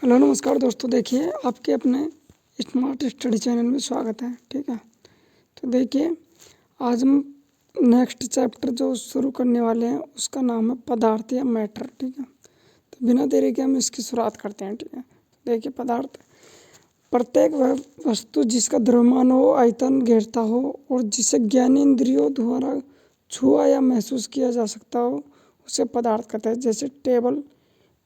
Hello नमस्कार दोस्तों। देखिए आपके अपने स्मार्ट स्टडी चैनल में स्वागत है। ठीक है, तो देखिए आज हम नेक्स्ट चैप्टर जो शुरू करने वाले हैं उसका नाम है पदार्थ या मैटर। ठीक है, तो बिना देरी के हम इसकी शुरुआत करते हैं। ठीक है, तो देखिए पदार्थ प्रत्येक वह वस्तु जिसका द्रव्यमान हो, आयतन, गहरता हो और जिसे ज्ञानेंद्रियों द्वारा छुआ या महसूस किया जा सकता हो उसे पदार्थ कहते हैं। जैसे टेबल,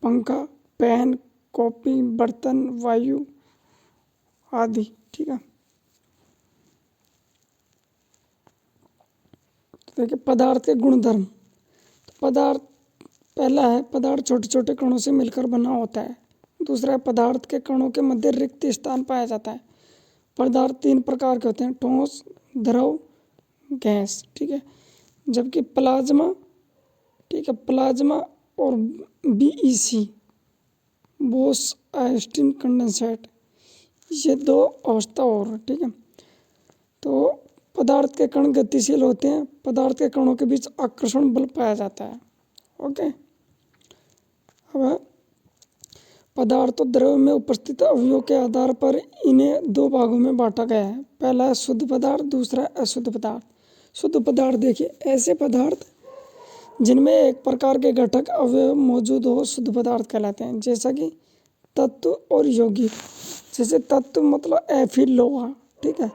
पंखा, पेन, कॉपी, बर्तन, वायु आदि। ठीक है, तो देखिए पदार्थ के गुणधर्म। तो पदार्थ पहला है, पदार्थ छोटे छोटे कणों से मिलकर बना होता है। दूसरा है, पदार्थ के कणों के मध्य रिक्त स्थान पाया जाता है। पदार्थ तीन प्रकार के होते हैं, ठोस, द्रव, गैस। ठीक है, जबकि प्लाज्मा, ठीक है, प्लाज्मा और बीईसी, बोस आइंस्टीन कंडेंसेट, ये दो अवस्था और है। ठीक है, तो पदार्थ के कण गतिशील होते हैं। पदार्थ के कणों के बीच आकर्षण बल पाया जाता है। ओके, अब पदार्थ और द्रव्य में उपस्थित अवयवों के आधार पर इन्हें दो भागों में बांटा गया है। पहला है शुद्ध पदार्थ, दूसरा है अशुद्ध पदार्थ। शुद्ध पदार्थ देखिए ऐसे पदार्थ जिनमें एक प्रकार के घटक अवयव मौजूद हो शुद्ध पदार्थ कहलाते हैं। जैसा कि तत्व और यौगिक। जैसे तत्व मतलब एफिल लोहा। ठीक है,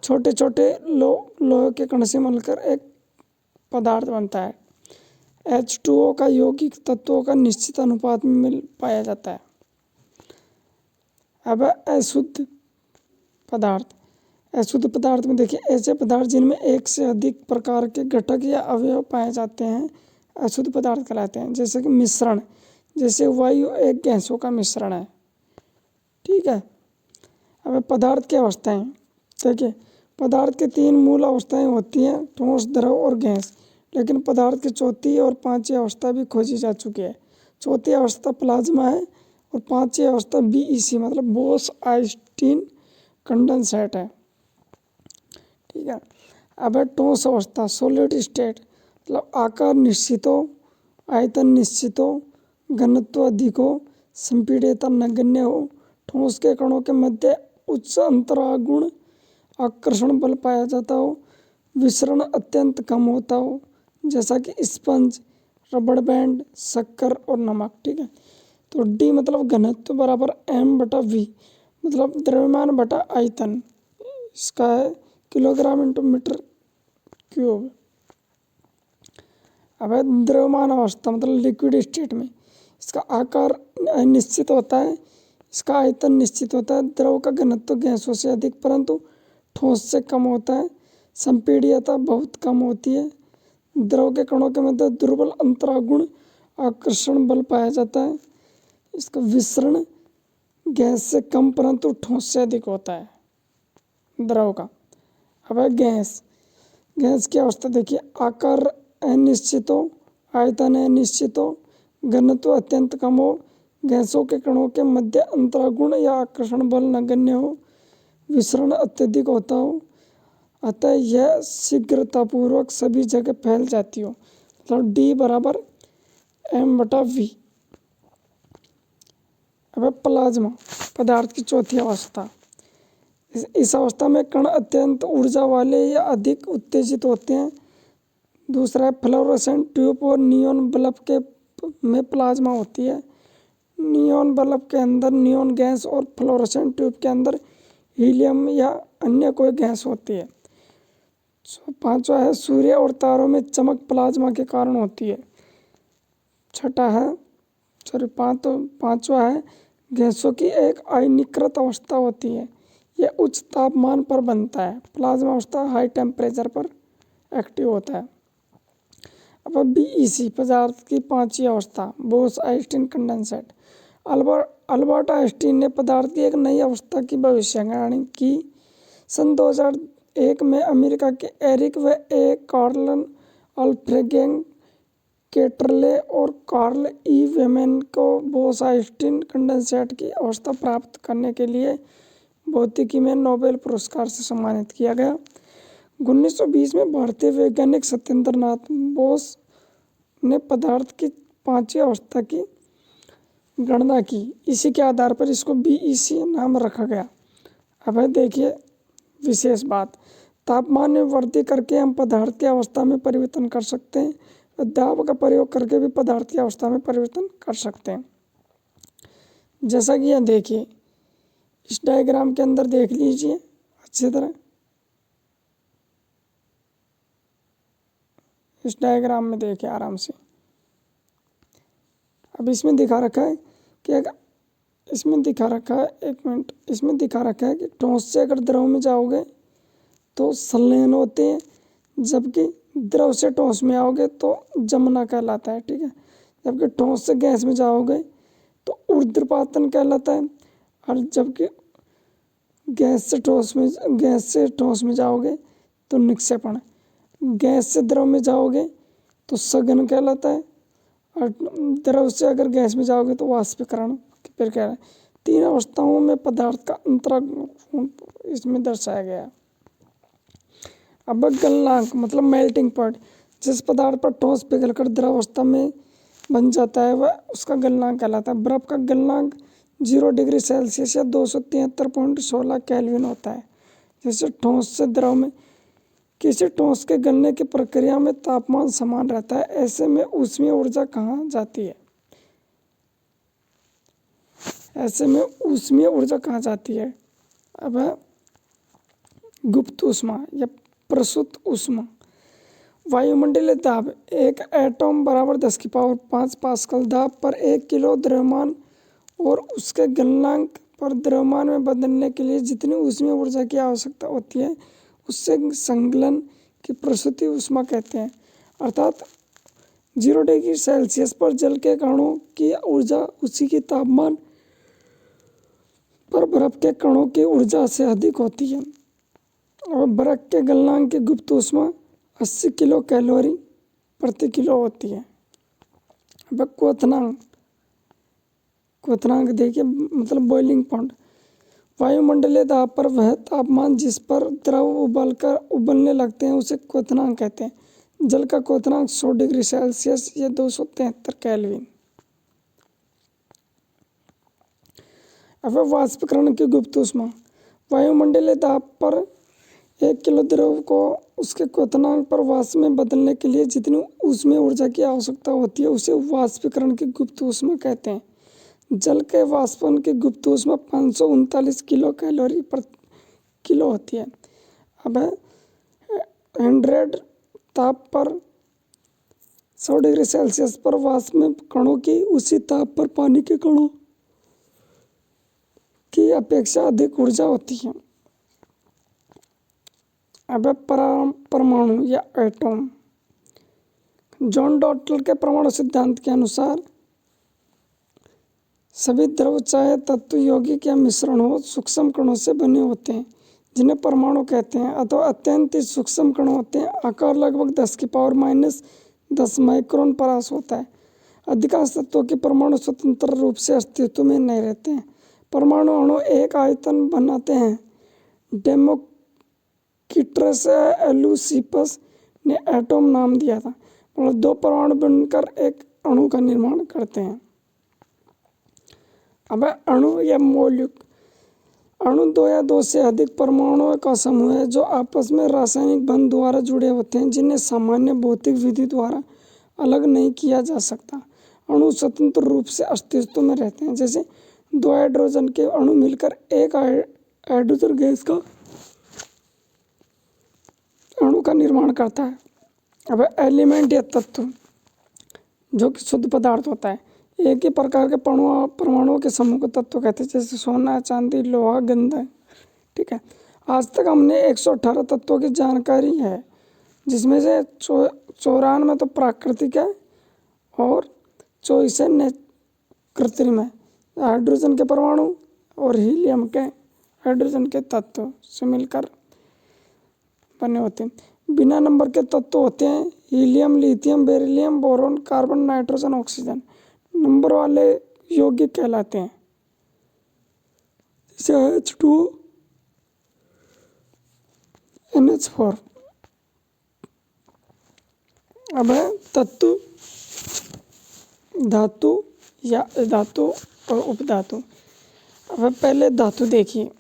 छोटे छोटे लोहे के कण से मिलकर एक पदार्थ बनता है। H2O का यौगिक तत्वों का निश्चित अनुपात में मिल पाया जाता है। अब अशुद्ध पदार्थ। अशुद्ध पदार्थ में देखिए ऐसे पदार्थ जिनमें एक से अधिक प्रकार के घटक या अवयव पाए जाते हैं अशुद्ध पदार्थ कहलाते हैं। जैसे कि मिश्रण, जैसे वायु एक गैसों का मिश्रण है। ठीक है, अब पदार्थ की अवस्थाएं देखिए। पदार्थ की तीन मूल अवस्थाएं होती हैं, ठोस, द्रव और गैस। लेकिन पदार्थ की चौथी और पांचवी अवस्था भी खोजी जा चुकी है। चौथी अवस्था प्लाज्मा है और पांचवी अवस्था बीईसी मतलब बोस आइंस्टीन कंडेंसेट है। ठीक है, अब है ठोस अवस्था, सॉलिड स्टेट, मतलब आकार निश्चित हो, आयतन निश्चित हो, घनत्व अधिक हो, संपीड्यता नगण्य हो, ठोस के कणों के मध्य उच्च अंतरागुण आकर्षण बल पाया जाता हो, विसरण अत्यंत कम होता हो, जैसा कि स्पंज, रबड़ बैंड, शक्कर और नमक। ठीक है, तो डी मतलब घनत्व बराबर एम बटा वी मतलब द्रव्यमान बटा आयतन। इसका है किलोग्राम इंटू मीटर क्यूब। अब है द्रव्यमान अवस्था मतलब लिक्विड स्टेट में इसका आकार निश्चित होता है, इसका आयतन निश्चित होता है। द्रव का घनत्व गैसों से अधिक परंतु ठोस से कम होता है। संपीड्यता बहुत कम होती है। द्रव के कणों के मध्य दुर्बल अंतरागुण आकर्षण बल पाया जाता है। इसका विसरण गैस से कम परंतु ठोस से अधिक होता है द्रव का। अब है गैस। गैस की अवस्था देखिए, आकार अनिश्चित हो, आयतन अनिश्चित हो, घनत्व अत्यंत कम हो, गैसों के कणों के मध्य अंतरागुण या आकर्षण बल नगण्य हो, विसरण अत्यधिक होता हो, अतः यह शीघ्रतापूर्वक सभी जगह फैल जाती हो। मतलब डी बराबर एम बटा वी। अब प्लाज्मा पदार्थ की चौथी अवस्था। इस अवस्था में कण अत्यंत ऊर्जा वाले या अधिक उत्तेजित होते हैं। दूसरा है फ्लोरोसेंट ट्यूब और नियॉन बल्ब के में प्लाज्मा होती है। नियॉन बल्ब के अंदर नियॉन गैस और फ्लोरोसेंट ट्यूब के अंदर हीलियम या अन्य कोई गैस होती है। पांचवा है सूर्य और तारों में चमक प्लाज्मा के कारण होती है। छठा है पांचवा है गैसों की एक आयनीकृत अवस्था होती है। यह उच्च तापमान पर बनता है। प्लाज्मा अवस्था हाई टेम्परेचर पर एक्टिव होता है। अब बीईसी पदार्थ की पांचवी अवस्था, Bose Einstein condensate. Albert Einstein ने पदार्थ की एक नई अवस्था की भविष्यवाणी की। सन 2001 में अमेरिका के एरिक व ए कार्लन अल्फ्रेगेन केटरले और कार्ल ई वेमेन को बोस आइंस्टीन कंडेंसेट की अवस्था प्राप्त करने के लिए भौतिकी में नोबेल पुरस्कार से सम्मानित किया गया। 1920 में भारतीय वैज्ञानिक सत्येंद्र नाथ बोस ने पदार्थ की पांचवी अवस्था की गणना की। इसी के आधार पर इसको BEC नाम रखा गया। अब है देखिए विशेष बात, तापमान में वृद्धि करके हम पदार्थ की अवस्था में परिवर्तन कर सकते हैं और दाब का प्रयोग करके भी पदार्थ की अवस्था में परिवर्तन कर सकते हैं। जैसा कि यहाँ देखिए इस डायग्राम के अंदर देख लीजिए अच्छी तरह, इस डायग्राम में देखिए आराम से। अब इसमें दिखा रखा है कि अगर इसमें दिखा रखा है, एक मिनट, इसमें दिखा रखा है कि ठोस से अगर द्रव में जाओगे तो संलयन होते हैं, जबकि द्रव से ठोस में आओगे तो जमना कहलाता है। ठीक है, जबकि ठोस से गैस में जाओगे तो ऊर्ध्वपातन कहलाता है, और जबकि गैस से ठोस में जाओगे तो निक्षेपण, गैस से द्रव में जाओगे तो सघन कहलाता है, और द्रव से अगर गैस में जाओगे तो वाष्पीकरण। फिर कह रहा है 3 अवस्थाओं में पदार्थ का अंतराल इसमें दर्शाया गया है। अब गलनांक मतलब मेल्टिंग पॉइंट, जिस पदार्थ पर ठोस पिघलकर द्रव अवस्था में बन जाता है वह उसका गलनांक कहलाता है। बर्फ का गलनांक 0 डिग्री सेल्सियस या 273.16 केल्विन होता है। जैसे ठोस से द्रव में किसी ठोस के गलने की प्रक्रिया में तापमान समान रहता है, ऐसे में ऊष्मीय ऊर्जा कहाँ जाती है? ऐसे में ऊष्मीय ऊर्जा कहाँ जाती है? अब है गुप्त ऊष्मा या प्रसुप्त ऊष्मा। वायुमंडलीय दाब, एक एटॉम बराबर 10⁵ पास्कल दाब पर 1 किलो द्रव्यमान और उसके गलनांक पर द्रव्यमान में बदलने के लिए जितनी ऊष्मीय ऊर्जा की आवश्यकता होती है उससे संकलन की प्रसूति ऊष्मा कहते हैं। अर्थात 0 डिग्री सेल्सियस पर जल के कणों की ऊर्जा उसी की तापमान पर बर्फ के कणों की ऊर्जा से अधिक होती है। और बर्फ के गलनांक की गुप्त ऊष्मा 80 किलो कैलोरी प्रति किलो होती है। अब क्वथनांक देखिए मतलब बॉइलिंग पॉइंट, वायुमंडलीय दाब पर वह तापमान जिस पर द्रव उबलने लगते हैं उसे क्वथनांक कहते हैं। जल का क्वथनांक 100 डिग्री सेल्सियस या 273 केल्विन। अब वाष्पीकरण की गुप्त ऊष्मा, वायुमंडलीय दाब पर 1 किलो द्रव को उसके क्वथनांक पर वाष्प में बदलने के लिए जितनी ऊष्मीय ऊर्जा की आवश्यकता होती है उसे वाष्पीकरण की गुप्त ऊष्मा कहते हैं। जल के वाष्पन की गुप्त ऊष्मा 539 किलो कैलोरी प्रति किलो होती है। अब 100 ताप पर 100 डिग्री सेल्सियस पर वाष्प में कणों की उसी ताप पर पानी के कणों की अपेक्षा अधिक ऊर्जा होती है। अब परमाणु या एटॉम, जॉन डॉल्टन के परमाणु सिद्धांत के अनुसार सभी द्रव चाहे तत्व यौगिक या मिश्रण हो सूक्ष्म कणों से बने होते हैं जिन्हें परमाणु कहते हैं, अथवा अत्यंत ही सूक्ष्म कण होते हैं। आकार लगभग 10⁻⁻10 माइक्रोन परास होता है। अधिकांश तत्वों के परमाणु स्वतंत्र रूप से अस्तित्व में नहीं रहते हैं। परमाणु अणु एक आयतन बनाते हैं। डेमोक्रिटस एलुसिपस ने एटॉम नाम दिया था, मतलब 2 परमाणु बनकर एक अणु का निर्माण करते हैं। अब अणु या मौलिक, अणु 2 या 2 से अधिक परमाणुओं का समूह है जो आपस में रासायनिक बंध द्वारा जुड़े होते हैं, जिन्हें सामान्य भौतिक विधि द्वारा अलग नहीं किया जा सकता। अणु स्वतंत्र रूप से अस्तित्व में रहते हैं। जैसे 2 हाइड्रोजन के अणु मिलकर एक हाइड्रोजन गैस का अणु का निर्माण करता है। अब एलिमेंट या तत्व जो कि शुद्ध पदार्थ होता है, एक ही प्रकार के परमाणुओं के समूह को तत्व कहते हैं, जैसे सोना, चांदी, लोहा, गंधक। ठीक है, आज तक हमने 118 तत्वों की जानकारी है, जिसमें से 94 तो प्राकृतिक है और 24 कृत्रिम है। हाइड्रोजन के परमाणु और हीलियम के हाइड्रोजन के तत्व से मिलकर बने होते हैं। बिना नंबर के तत्व होते हैं helium, lithium, beryllium, boron, carbon, nitrogen, oxygen. Number वाले यौगिक कहलाते हैं, जैसे H2O, NH4। अब है तत्व, धातु या धातु और उपधातु। अब पहले धातु देखिए,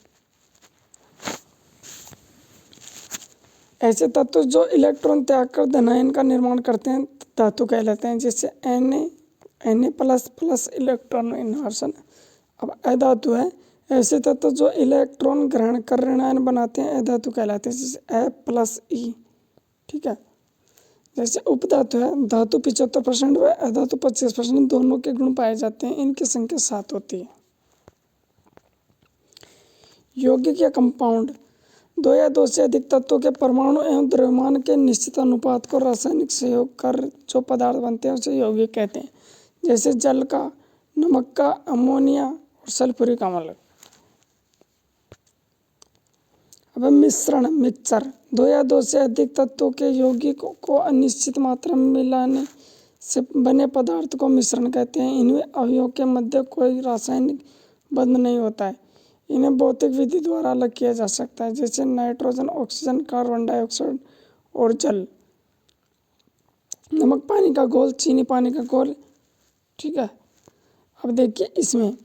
ऐसे तत्व जो इलेक्ट्रॉन त्याग कर धनायन का निर्माण करते हैं धातु कहलाते हैं, जैसे Na plus plus electron inversion. अब अधातु है, ऐसे तत्व जो इलेक्ट्रॉन ग्रहण कर ऋणायन बनाते हैं अधातु कहलाते हैं, जैसे A+E। ठीक है। जैसे उपधातु है, धातु 75% व अधातु 25% दोनों के गुण पाए जाते हैं, इनकी संख्या 7 होती है। यौगिक या कंपाउंड, दो या दो से अधिक तत्वों के परमाणु एवं द्रव्यमान के निश्चित अनुपात को रासायनिक सहयोग कर जो पदार्थ बनते हैं उसे यौगिक कहते हैं, जैसे जल का, नमक का, अमोनिया और सल्फ्यूरिक अम्ल। अब मिश्रण, मिक्सचर, दो या दो से अधिक तत्वों के यौगिक को अनिश्चित मात्रा में मिलाने से बने पदार्थ को मिश्रण कहते हैं। इनमें अवयवों के मध्य कोई रासायनिक बंध नहीं होता है। इन्हें भौतिक विधि द्वारा अलग किया जा सकता है, जैसे नाइट्रोजन, ऑक्सीजन, कार्बन डाइऑक्साइड और जल। नमक पानी का घोल, चीनी पानी का घोल। ठीक है। अब देखिए इसमें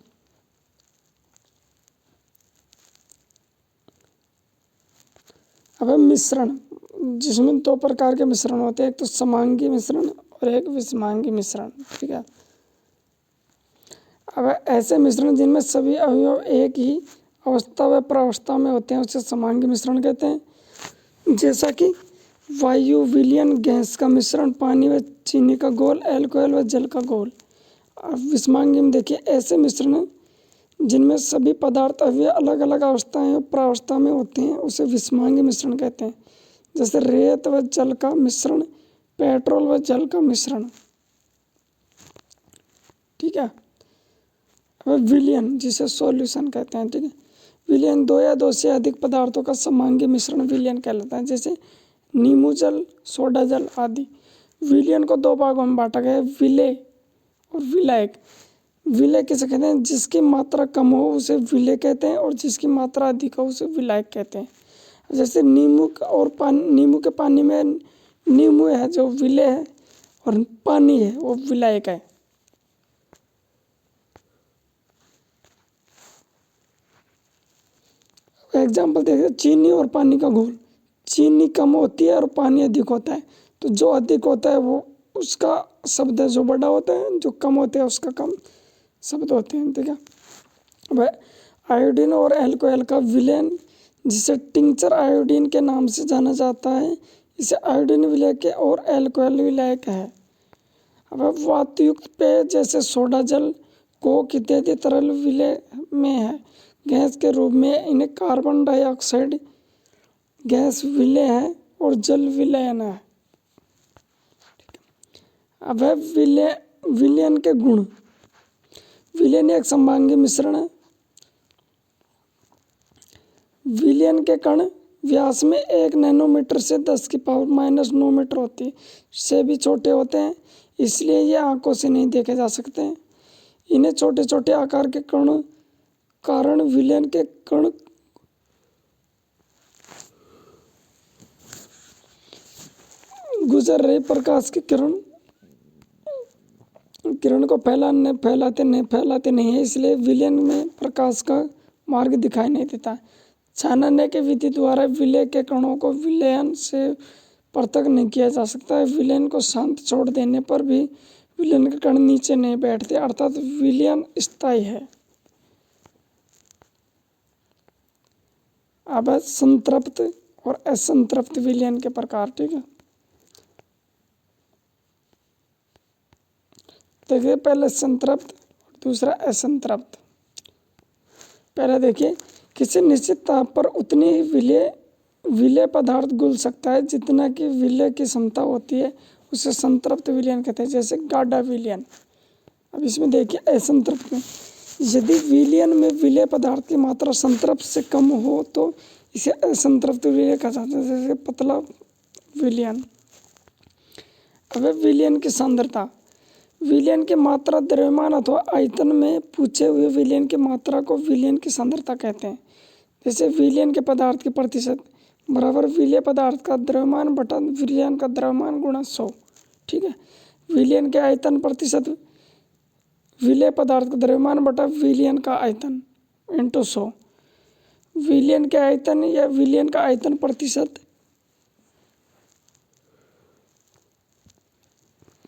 अब मिश्रण, जिसमें दो प्रकार के मिश्रण होते हैं, एक तो समांगी मिश्रण और एक विषमांगी मिश्रण। ठीक है। अब ऐसे मिश्रण जिनमें सभी अवयव एक ही अवस्था व प्रावस्था में होते हैं उसे समांगी मिश्रण कहते हैं, जैसा कि वायु विलयन गैस का मिश्रण, पानी व चीनी का घोल, अल्कोहल व जल का घोल। अब विषमांगी में देखिए ऐसे मिश्रण जिनमें सभी पदार्थ अवयव अलग अलग अवस्थाएं और प्रावस्था में होते हैं उसे विषमांगी मिश्रण कहते हैं, जैसे रेत व जल का मिश्रण, पेट्रोल व जल का मिश्रण। ठीक है। अब विलयन, जिसे सॉल्यूशन कहते हैं। ठीक है। विलयन, दो या दो से अधिक पदार्थों का समांगी मिश्रण विलयन कहलाता है, जैसे नींबू जल, सोडा जल आदि। विलयन को दो भागों में बांटा गया है, विलेय और विलायक। विलेय किसे कहते हैं? जिसकी मात्रा कम हो उसे विलेय कहते हैं और जिसकी मात्रा अधिक हो उसे विलायक कहते हैं। जैसे नींबू के पानी में नींबू है जो विलेय है और पानी है वो विलायक है। एग्जाम्पल देखिए, चीनी और पानी का घोल। चीनी कम होती है और पानी अधिक होता है, तो जो अधिक होता है वो उसका शब्द जो बड़ा होता है, जो कम होता है उसका कम शब्द होते हैं। ठीक है। वह आयोडीन और अल्कोहल का विलयन, जिसे टिंचर आयोडीन के नाम से जाना जाता है, इसे आयोडीन विलायक और अल्कोहल विलायक है। अब वातुयुक्त पेय जैसे सोडा जल, कोक इत्यादि तरल विलेय में है गैस के रूप में। इन्हें कार्बन डाइऑक्साइड गैस विलेय है और जल विलयन है। अब है विलयन के गुण। विलयन एक समांगी मिश्रण है। विलयन के कण व्यास में 1 नैनोमीटर से 10⁻⁻9 मीटर होती है, से भी छोटे होते हैं, इसलिए ये आंखों से नहीं देखे जा सकते हैं। इन्हें छोटे छोटे आकार के कण कारण विलयन के कण गुजर रही प्रकाश की किरण को फैलाते नहीं है, इसलिए विलयन में प्रकाश का मार्ग दिखाई नहीं देता। छानने की विधि द्वारा विलेय के कणों को विलयन से पृथक नहीं किया जा सकता है। विलयन को शांत छोड़ देने पर भी विलयन के कण नीचे नहीं बैठते, अर्थात विलयन स्थायी है। अब संतृप्त और असंतृप्त विलयन के प्रकार। ठीक है। देखिए पहले संतृप्त, दूसरा असंतृप्त। पहले देखिए, किसी निश्चित ताप पर उतनी ही विलेय पदार्थ घुल सकता है जितना कि विलेय की क्षमता होती है, उसे संतृप्त विलयन कहते हैं, जैसे गाढ़ा विलयन। अब इसमें देखिए असंतृप्त में, यदि विलयन में विलेय पदार्थ की मात्रा संतृप्त से कम हो तो इसे असंतृप्त विलय कहा जाता है, जैसे पतला विलयन। अब विलयन की सांद्रता। विलयन की मात्रा द्रव्यमान अथवा आयतन में पूछे हुए विलयन की मात्रा को विलयन की सांद्रता कहते हैं। जैसे विलयन के पदार्थ के प्रतिशत बराबर विलेय पदार्थ का द्रव्यमान बटा विलयन का द्रव्यमान गुणा 100। ठीक है। विलयन के आयतन प्रतिशत विलेय पदार्थ का द्रव्यमान बटा विलयन का आयतन इंटू 100। विलयन के आयतन या विलयन का आयतन प्रतिशत,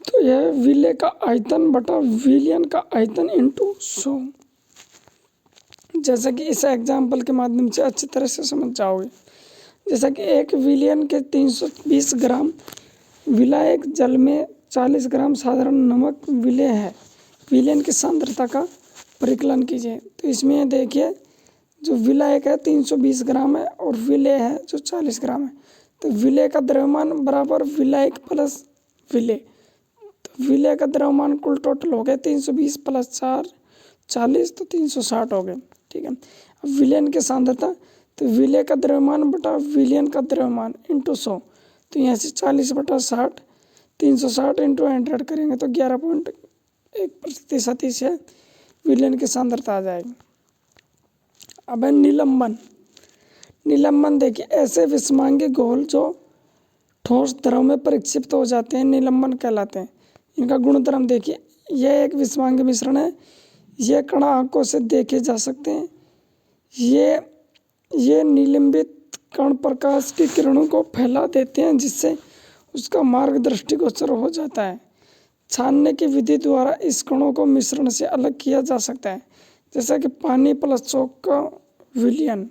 तो यह विलेय का आयतन बटा विलयन का आयतन इंटू 100। जैसा कि इस एग्जाम्पल के माध्यम से अच्छी तरह से समझ जाओगे। जैसा कि एक विलयन के 320 ग्राम विलायक जल में 40 ग्राम साधारण नमक विलेय है। विलयन की सांद्रता का परिकलन कीजिए। तो इसमें देखिए जो विलायक है 320 ग्राम है और विलेय है जो 40 ग्राम है। तो विलेय का द्रव्यमान बराबर विलायक प्लस विलेय। तो विलेय का द्रव्यमान कुल टोटल हो गया 320 प्लस 4 40, तो 360 हो गए। ठीक है। अब विलयन की सांद्रता, तो विलेय का द्रव्यमान बटा विलयन का द्रव्यमान इंटू 100। तो यहाँ से 40 बटा 60, 360 इंटू 100 करेंगे तो 11.1% से विलयन की सांद्रता आ जाएगी। अब है निलंबन। निलंबन देखिए ऐसे विषमांगी घोल जो ठोस द्रव में परिक्षिप्त हो जाते हैं निलंबन कहलाते हैं। इनका गुणधर्म देखिए, यह एक विषमांगी मिश्रण है। ये कण आंखों से देखे जा सकते हैं। ये निलंबित कण प्रकाश की किरणों को फैला देते हैं जिससे उसका मार्ग दृष्टिगोचर हो जाता है। छानने की विधि द्वारा इस कणों को मिश्रण से अलग किया जा सकता है, जैसा कि पानी प्लस चौक का विलयन।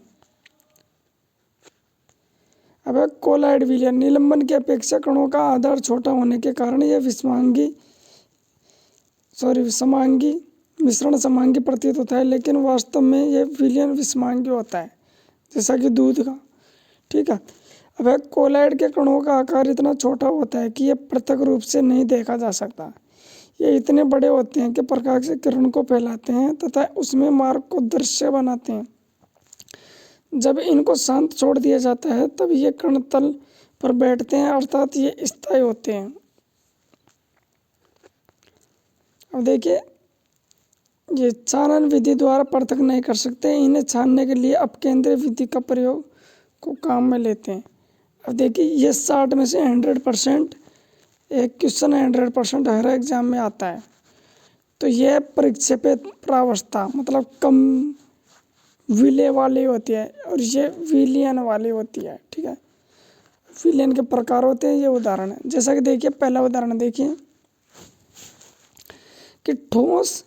अब है कोलाइड विलयन। निलंबन की अपेक्षा कणों का आधार छोटा होने के कारण यह समांगी मिश्रण समांगी प्रतीत होता है, लेकिन वास्तव में यह विलयन विषमांगी होता है, जैसा कि दूध का। ठीक है। अब है कोलाइड के कणों का आकार इतना छोटा होता है कि यह प्रत्यक्ष रूप से नहीं देखा जा सकता। ये इतने बड़े होते हैं कि प्रकाश की किरण को फैलाते हैं तथा उसमें मार्ग को दृश्य बनाते हैं। जब इनको शांत छोड़ दिया जाता है तब ये कण तल पर बैठते हैं, अर्थात ये स्थायी होते हैं। अब देखिए ये छानन विधि द्वारा पृथक नहीं कर सकते। इन्हें छानने के लिए अपकेंद्रीय विधि का प्रयोग को काम में लेते हैं। अब देखिए ये 60 में से 100%, एक क्वेश्चन 100% हर एग्जाम में आता है। तो यह परिक्षेपित प्रावस्था मतलब कम विलेय वाली होती है और ये विलयन वाली होती है। ठीक है। विलयन के प्रकार होते हैं, ये उदाहरण है। जैसा कि देखिए पहला उदाहरण देखिए कि ठोस,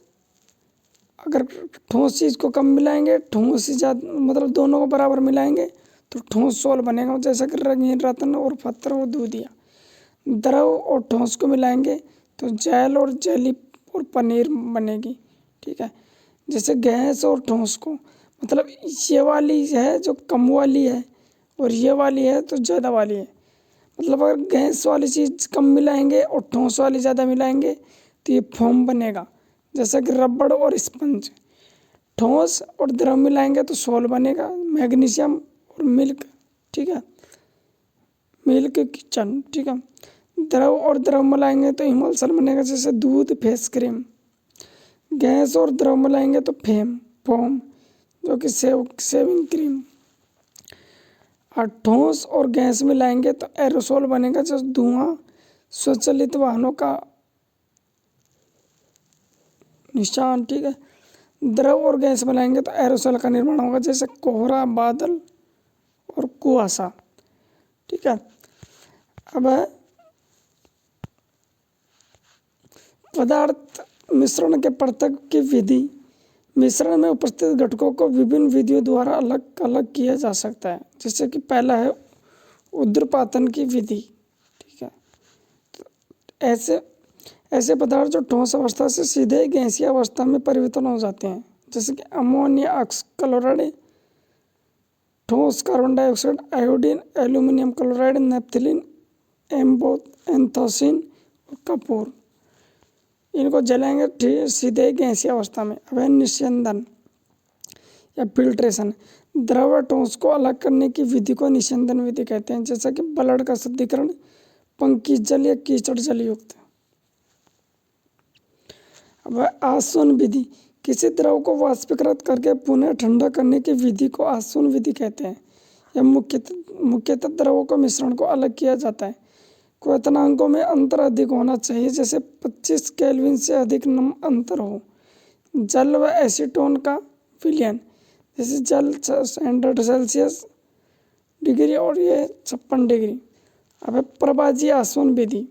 अगर ठोस चीज़ को कम मिलाएंगे, ठोस ही ज़्यादा मतलब दोनों को बराबर मिलाएंगे तो ठोस सोल बनेगा, जैसा कि रंगीन रत्न और पत्थर और दूधिया। द्रव और ठोस को मिलाएंगे तो जेल और जेली और पनीर बनेगी। ठीक है। जैसे गैस और ठोस को, मतलब ये वाली है जो कम वाली है और ये वाली है तो ज़्यादा वाली है। मतलब अगर गैस वाली चीज़ कम मिलाएंगे और ठोस वाली ज़्यादा मिलाएंगे तो ये फोम बनेगा, जैसा कि रबड़ और स्पंज। ठोस और द्रव मिलाएंगे तो सोल बनेगा, मैग्नीशियम और मिल्क। ठीक है, मिल्क किचन। ठीक है। द्रव और द्रव मिलाएंगे तो इमल्सन बनेगा, जैसे दूध फेस क्रीम। गैस और द्रव मिलाएंगे तो फोम, जो कि शेविंग क्रीम। और ठोस और गैस मिलाएंगे तो एरोसोल बनेगा, जैसे धुआं, स्वचालित वाहनों का निशान। ठीक है। द्रव और गैस मिलाएंगे तो एरोसोल का निर्माण होगा, जैसे कोहरा, बादल और कुआसा। ठीक है। अब पदार्थ मिश्रण के पृथक की विधि। मिश्रण में उपस्थित घटकों को विभिन्न विधियों द्वारा अलग अलग किया जा सकता है, जैसे कि पहला है ऊर्ध्वपातन की विधि। ठीक है। तो ऐसे पदार्थ जो ठोस अवस्था से सीधे गैसीय अवस्था में परिवर्तन हो जाते हैं, जैसे कि अमोनिया क्लोराइड, ठोस carbon dioxide, iodine, aluminium chloride, naphthalene, एंथोसिन और कपूर। इनको जलाएंगे सीधे गैसीय अवस्था में। अब है निस्यंदन या फिल्ट्रेशन। द्रव ठोस को अलग करने की विधि को निस्यंदन विधि कहते हैं, जैसा कि ब्लड का शुद्धिकरण, पंखी जल या कीचड़ जल युक्त। अब आसवन विधि। किसी द्रव को वाष्पीकृत करके पुनः ठंडा करने की विधि को आसवन विधि कहते हैं। यह मुख्यतः द्रवों को मिश्रण को अलग किया जाता है। क्वथनांकों में अंतर अधिक होना चाहिए, जैसे 25 केल्विन से अधिक अंतर हो। जल व एसीटोन का विलयन, जैसे जल 100 डिग्री और ये 56 डिग्री। अब है प्रभाजी आसवन विधि।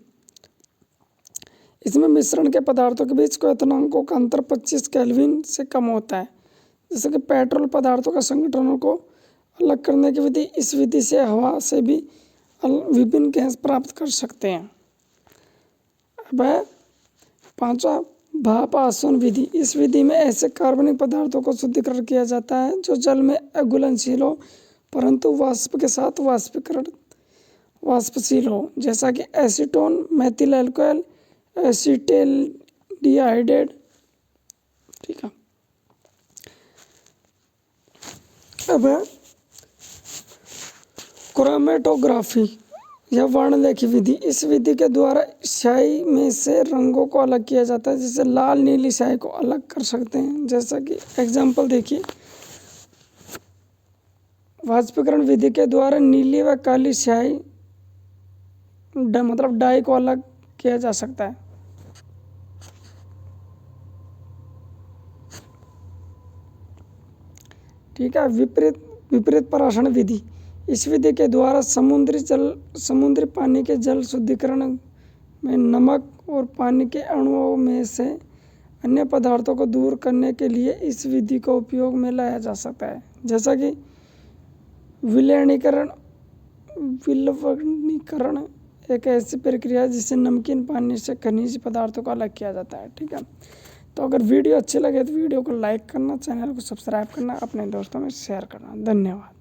इसमें मिश्रण के पदार्थों के बीच क्वथनांकों का अंतर 25 केल्विन से कम होता है। जैसे कि पेट्रोल पदार्थों का संगठनों को अलग करने की विधि, इस विधि से हवा से भी विभिन्न गैस प्राप्त कर सकते हैं। अब है 5वां भाप आसवन विधि। इस विधि में ऐसे कार्बनिक पदार्थों को शुद्धिकरण किया जाता है जो जल में अघुलनशील हो परंतु वाष्प के साथ वाष्पशील हो, जैसा कि एसीटोन, मेथिल अल्कोहल, एसिटाल्डिहाइड। ठीक है। अब है क्रोमेटोग्राफी या वर्णलेखी विधि। इस विधि के द्वारा स्याही में से रंगों को अलग किया जाता है, जैसे लाल नीली स्याही को अलग कर सकते हैं। जैसा कि एग्जाम्पल देखिए, वाष्पीकरण विधि के द्वारा नीली व काली स्याही मतलब डाई को अलग किया जा सकता है। ठीक है। विपरीत पराक्षण विधि। इस विधि के द्वारा समुद्री पानी के जल शुद्धिकरण में नमक और पानी के अणुओं में से अन्य पदार्थों को दूर करने के लिए इस विधि का उपयोग में लाया जा सकता है। जैसा कि विलयनीकरण एक ऐसी प्रक्रिया है जिससे नमकीन पानी से खनिज पदार्थों को अलग किया जाता है। ठीक है। तो अगर वीडियो अच्छी लगे तो वीडियो को लाइक करना, चैनल को सब्सक्राइब करना, अपने दोस्तों में शेयर करना। धन्यवाद।